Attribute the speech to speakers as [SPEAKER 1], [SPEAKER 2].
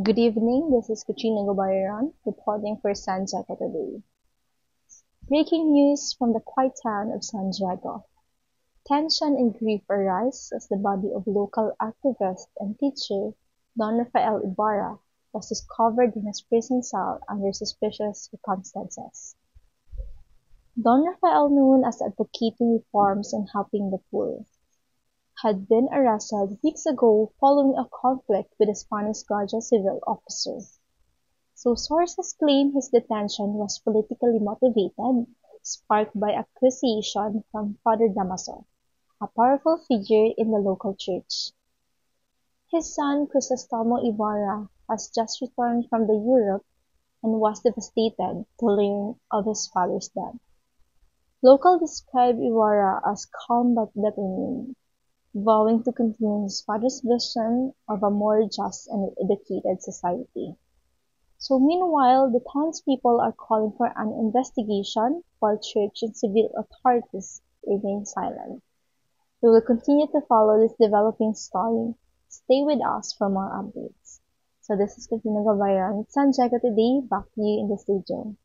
[SPEAKER 1] Good evening, this is Katrina Gobayaran reporting for San Diego today. Breaking news from the quiet town of San Diego. Tension and grief arise as the body of local activist and teacher Don Rafael Ibarra was discovered in his prison cell under suspicious circumstances. Don Rafael, known as advocating reforms and helping the poor, had been arrested weeks ago following a conflict with a Spanish Guardia Civil officer. So sources claim his detention was politically motivated, sparked by accusation from Father Damaso, a powerful figure in the local church. His son Crisostomo Ibarra has just returned from the Europe and was devastated to learn of his father's death. Locals describe Ibarra as calm but determined, vowing to continue his father's vision of a more just and educated society. So meanwhile, the townspeople are calling for an investigation while church and civil authorities remain silent. We will continue to follow this developing story. Stay with us for more updates. So this is Katrina Gabayan, San Diego Today, back to you in the studio.